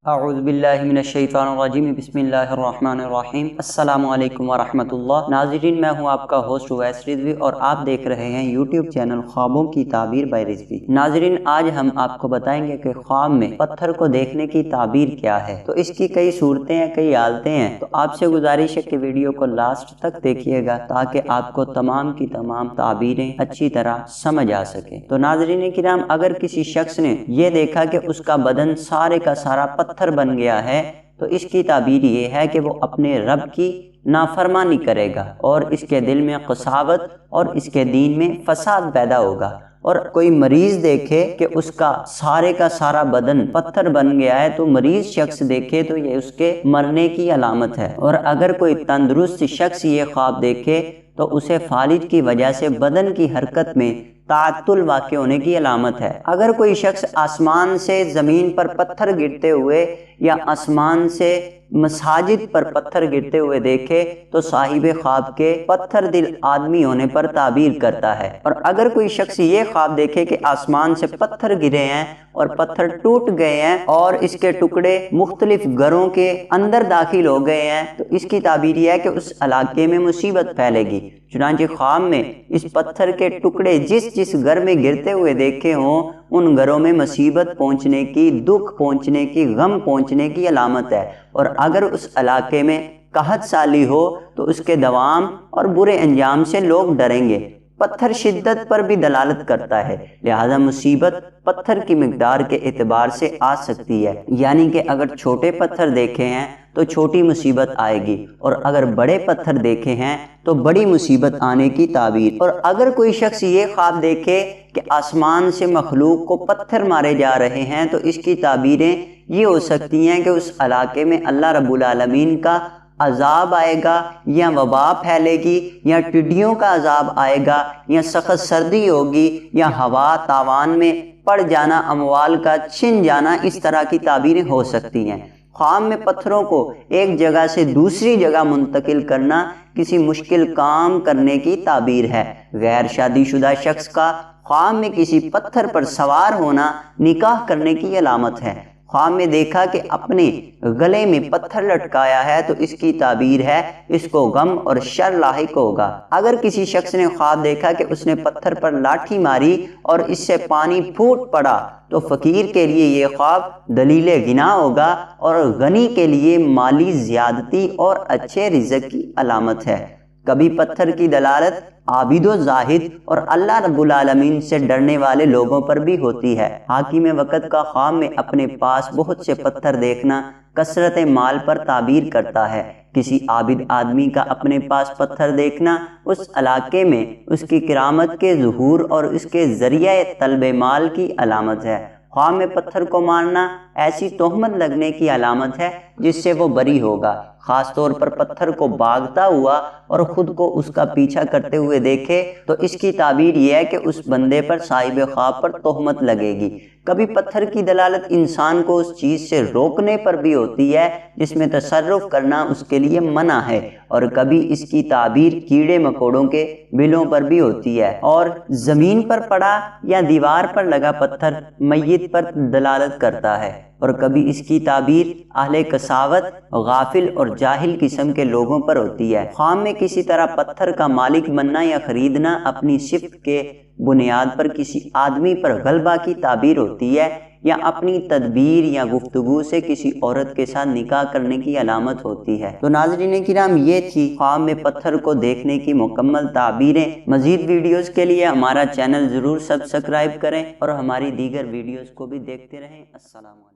اعوذ باللہ من الشیطان الرجیم بسم اللہ الرحمن الرحیم السلام علیکم ورحمۃ اللہ۔ ناظرین، میں ہوں آپ کا ہوسٹ اویس رضوی اور آپ دیکھ رہے ہیں یوٹیوب چینل خوابوں کی تعبیر بائی رضوی۔ ناظرین، آج ہم آپ کو بتائیں گے کہ خواب میں پتھر کو دیکھنے کی تعبیر کیا ہے۔ تو اس کی کئی صورتیں ہیں، کئی حالتیں ہیں، تو آپ سے گزارش ہے کہ ویڈیو کو لاسٹ تک دیکھیے گا تاکہ آپ کو تمام کی تمام تعبیریں اچھی طرح سمجھ آ سکیں۔ تو ناظرین کرام، اگر کسی شخص نے یہ دیکھا کہ اس کا بدن سارے کا سارا پتھر بن گیا ہے تو اس کی تعبیر یہ ہے کہ وہ اپنے رب کی نافرمانی کرے گا اور اس کے دل میں قساوت اور اس کے دین میں فساد پیدا ہوگا۔ اور کوئی مریض دیکھے کہ اس کا سارا بدن پتھر بن گیا ہے تو مریض شخص دیکھے تو یہ اس کے مرنے کی علامت ہے۔ اور اگر کوئی تندرست شخص یہ خواب دیکھے تو اسے فالج کی وجہ سے بدن کی حرکت میں تعطل واقع ہونے کی علامت ہے۔ اگر کوئی شخص آسمان سے زمین پر پتھر گرتے ہوئے یا آسمان سے مساجد پر پتھر گرتے ہوئے دیکھے تو صاحب خواب کے پتھر دل آدمی ہونے پر تعبیر کرتا ہے۔ اور اگر کوئی شخص یہ خواب دیکھے کہ آسمان سے پتھر گرے ہیں اور پتھر ٹوٹ گئے ہیں اور اس کے ٹکڑے مختلف گھروں کے اندر داخل ہو گئے ہیں تو اس کی تعبیر یہ ہے کہ اس علاقے میں مصیبت پھیلے گی۔ چنانچہ خواب میں اس پتھر کے ٹکڑے جس گھر میں گرتے ہوئے دیکھے ہوں ان گھروں میں مصیبت پہنچنے کی، دکھ پہنچنے کی، غم پہنچنے کی علامت ہے۔ اور اگر اس علاقے میں قحط سالی ہو تو اس کے دوام اور برے انجام سے لوگ ڈریں گے۔ پتھر شدت پر بھی دلالت کرتا ہے، لہذا مصیبت پتھر کی مقدار کے اعتبار سے آ سکتی ہے، یعنی کہ اگر چھوٹے پتھر دیکھے ہیں تو چھوٹی مصیبت آئے گی اور اگر بڑے پتھر دیکھے ہیں تو بڑی مصیبت آنے کی تعبیر۔ اور اگر کوئی شخص یہ خواب دیکھے کہ آسمان سے مخلوق کو پتھر مارے جا رہے ہیں تو اس کی تعبیریں یہ ہو سکتی ہیں کہ اس علاقے میں اللہ رب العالمین کا عذاب آئے گا یا وبا پھیلے گی یا ٹڈیوں کا عذاب آئے گا یا سخت سردی ہوگی یا ہوا تاوان میں پڑ جانا، اموال کا چھن جانا، اس طرح کی تعبیریں ہو سکتی ہیں۔ خواب میں پتھروں کو ایک جگہ سے دوسری جگہ منتقل کرنا کسی مشکل کام کرنے کی تعبیر ہے۔ غیر شادی شدہ شخص کا خواب میں کسی پتھر پر سوار ہونا نکاح کرنے کی علامت ہے۔ خواب میں دیکھا کہ اپنے گلے میں پتھر لٹکایا ہے تو اس کی تعبیر ہے اس کو غم اور شر لاحق ہوگا۔ اگر کسی شخص نے خواب دیکھا کہ اس نے پتھر پر لاٹھی ماری اور اس سے پانی پھوٹ پڑا تو فقیر کے لیے یہ خواب دلیل غنا ہوگا اور غنی کے لیے مالی زیادتی اور اچھے رزق کی علامت ہے۔ کبھی پتھر کی دلالت عابد و زاہد اور اللہ رب العالمین سے ڈرنے والے لوگوں پر بھی ہوتی ہے۔ حاکم وقت کا خواب میں اپنے پاس بہت سے پتھر دیکھنا کثرت مال پر تعبیر کرتا ہے۔ کسی عابد آدمی کا اپنے پاس پتھر دیکھنا اس علاقے میں اس کی کرامت کے ظہور اور اس کے ذریعہ طلب مال کی علامت ہے۔ خواب میں پتھر کو مارنا ایسی تہمت لگنے کی علامت ہے جس سے وہ بری ہوگا۔ خاص طور پر پتھر کو بھاگتا ہوا اور خود کو اس کا پیچھا کرتے ہوئے دیکھے تو اس کی تعبیر یہ ہے کہ اس بندے پر صاحب خواب پر تہمت لگے گی۔ کبھی پتھر کی دلالت انسان کو اس چیز سے روکنے پر بھی ہوتی ہے جس میں تصرف کرنا اس کے لیے منع ہے، اور کبھی اس کی تعبیر کیڑے مکوڑوں کے بلوں پر بھی ہوتی ہے۔ اور زمین پر پڑا یا دیوار پر لگا پتھر میت پر دلالت کرتا ہے، اور کبھی اس کی تعبیر اہل کساوت، غافل اور جاہل قسم کے لوگوں پر ہوتی ہے۔ خواب میں کسی طرح پتھر کا مالک بننا یا خریدنا اپنی صفت کے بنیاد پر کسی آدمی پر غلبہ کی تعبیر ہوتی ہے، یا اپنی تدبیر یا گفتگو سے کسی عورت کے ساتھ نکاح کرنے کی علامت ہوتی ہے۔ تو ناظرین کرام، یہ تھی خواب میں پتھر کو دیکھنے کی مکمل تعبیریں۔ مزید ویڈیوز کے لیے ہمارا چینل ضرور سبسکرائب کریں اور ہماری دیگر ویڈیوز کو بھی دیکھتے رہیں۔ السلام علیکم۔